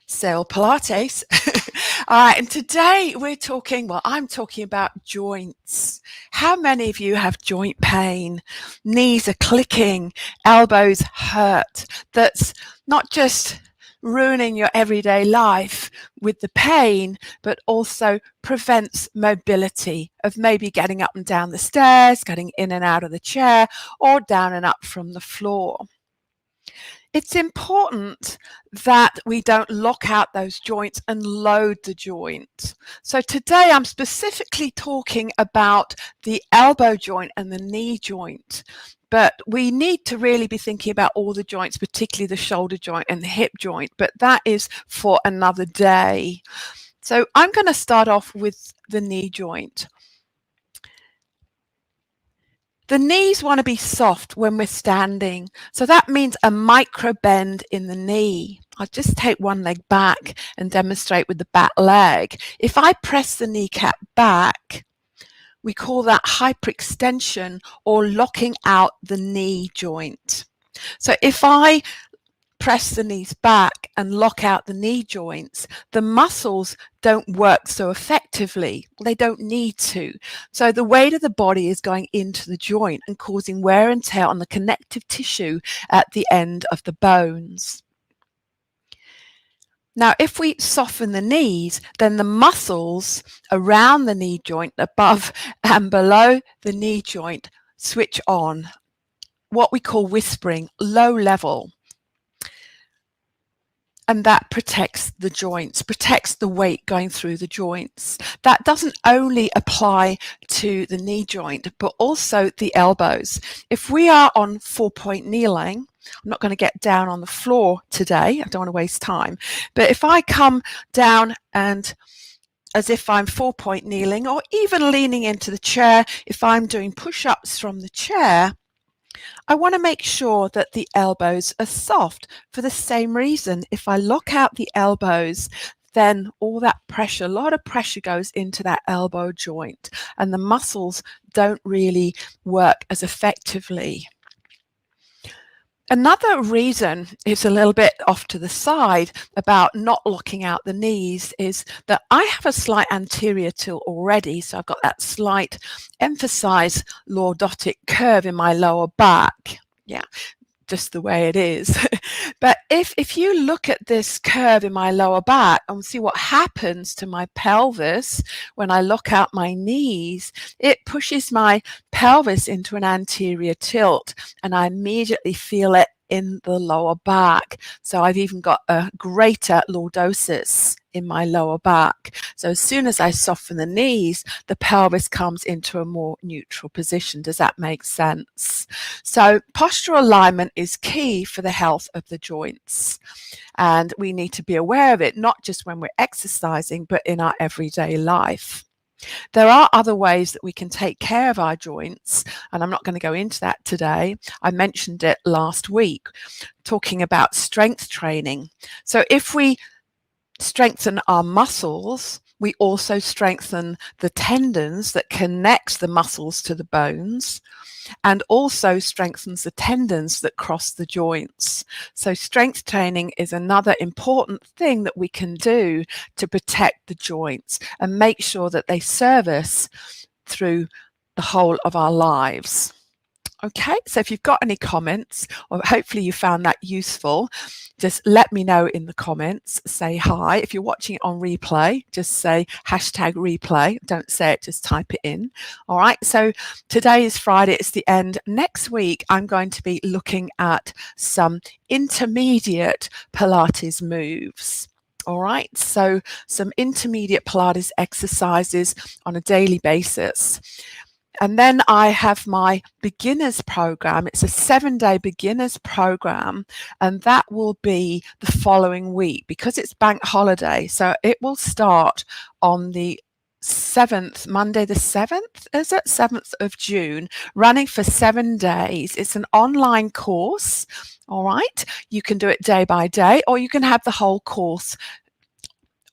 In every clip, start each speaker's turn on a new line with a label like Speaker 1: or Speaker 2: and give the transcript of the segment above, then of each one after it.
Speaker 1: Still Pilates. All right, and today I'm talking about joints. How many of you have joint pain? Knees are clicking, elbows hurt. That's not just ruining your everyday life with the pain, but also prevents mobility of maybe getting up and down the stairs, getting in and out of the chair, or down and up from the floor. It's important that we don't lock out those joints and load the joint. So today I'm specifically talking about the elbow joint and the knee joint. But we need to really be thinking about all the joints, particularly the shoulder joint and the hip joint. But that is for another day. So I'm going to start off with the knee joint. The knees want to be soft when we're standing. So that means a micro bend in the knee. I'll just take one leg back and demonstrate with the back leg. If I press the kneecap back, we call that hyperextension or locking out the knee joint. So if I press the knees back and lock out the knee joints, the muscles don't work so effectively. They don't need to. So the weight of the body is going into the joint and causing wear and tear on the connective tissue at the end of the bones. Now, if we soften the knees, then the muscles around the knee joint, above and below the knee joint, switch on. What we call whispering, low level. And that protects the joints, protects the weight going through the joints. That doesn't only apply to the knee joint, but also the elbows. If we are on 4-point kneeling, I'm not going to get down on the floor today, I don't want to waste time, but if I come down and as if I'm 4-point kneeling, or even leaning into the chair, if I'm doing push-ups from the chair, I want to make sure that the elbows are soft for the same reason. If I lock out the elbows, then all that pressure, a lot of pressure goes into that elbow joint and the muscles don't really work as effectively. Another reason is a little bit off to the side about not locking out the knees is that I have a slight anterior tilt already. So I've got that slight emphasized lordotic curve in my lower back. Yeah, just the way it is. But if you look at this curve in my lower back and see what happens to my pelvis when I lock out my knees, it pushes my pelvis into an anterior tilt and I immediately feel it in the lower back. So I've even got a greater lordosis in my lower back. So as soon as I soften the knees, the pelvis comes into a more neutral position. Does that make sense? So postural alignment is key for the health of the joints. And we need to be aware of it, not just when we're exercising, but in our everyday life. There are other ways that we can take care of our joints, and I'm not going to go into that today. I mentioned it last week, talking about strength training. So if we strengthen our muscles, we also strengthen the tendons that connect the muscles to the bones, and also strengthens the tendons that cross the joints. So strength training is another important thing that we can do to protect the joints and make sure that they serve us through the whole of our lives. Okay, so if you've got any comments, or hopefully you found that useful, just let me know in the comments. Say hi. If you're watching it on replay, just say #replay. Don't say it, just type it in. All right, so today is Friday, it's the end. Next week, I'm going to be looking at some intermediate Pilates moves. All right, so some intermediate Pilates exercises on a daily basis. And then I have my beginners program. It's a 7-day beginners program, and that will be the following week because it's bank holiday. So it will start on the 7th, Monday the 7th, is it? 7th of June, running for 7 days. It's an online course, all right? You can do it day by day, or you can have the whole course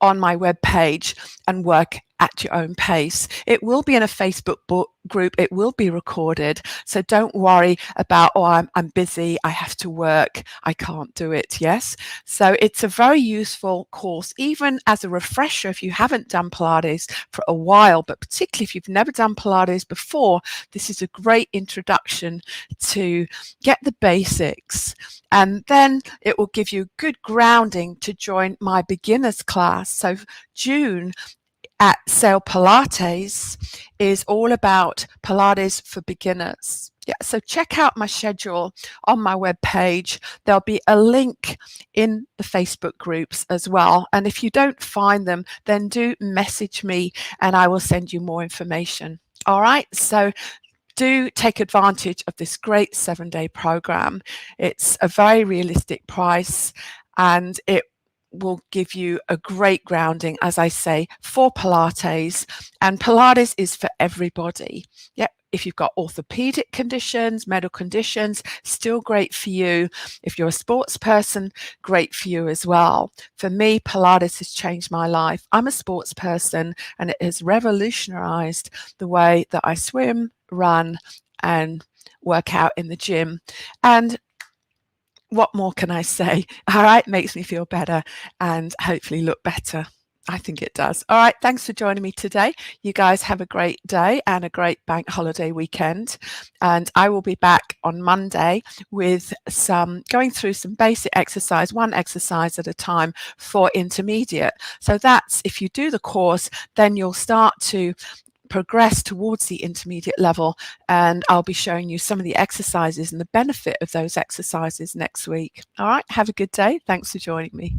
Speaker 1: on my webpage and work at your own pace. It will be in a Facebook group. It will be recorded. So don't worry about, oh, I'm busy. I have to work. I can't do it. Yes. So it's a very useful course, even as a refresher if you haven't done Pilates for a while, but particularly if you've never done Pilates before, this is a great introduction to get the basics. And then it will give you good grounding to join my beginners class. So June at Sale Pilates is all about Pilates for beginners. Yeah, so check out my schedule on my webpage. There'll be a link in the Facebook groups as well. And if you don't find them, then do message me and I will send you more information. All right, so do take advantage of this great 7-day program. It's a very realistic price and it will give you a great grounding, as I say, for Pilates. And Pilates is for everybody. Yep. If you've got orthopedic conditions, medical conditions, still great for you. If you're a sports person, great for you as well. For me, Pilates has changed my life. I'm a sports person and it has revolutionized the way that I swim, run, and work out in the gym. And what more can I say? All right, makes me feel better and hopefully look better. I think it does. All right, thanks for joining me today. You guys have a great day and a great bank holiday weekend. And I will be back on Monday with going through some basic exercise, one exercise at a time for intermediate. So that's, if you do the course, then you'll start to progress towards the intermediate level, and I'll be showing you some of the exercises and the benefit of those exercises next week. All right, have a good day. Thanks for joining me.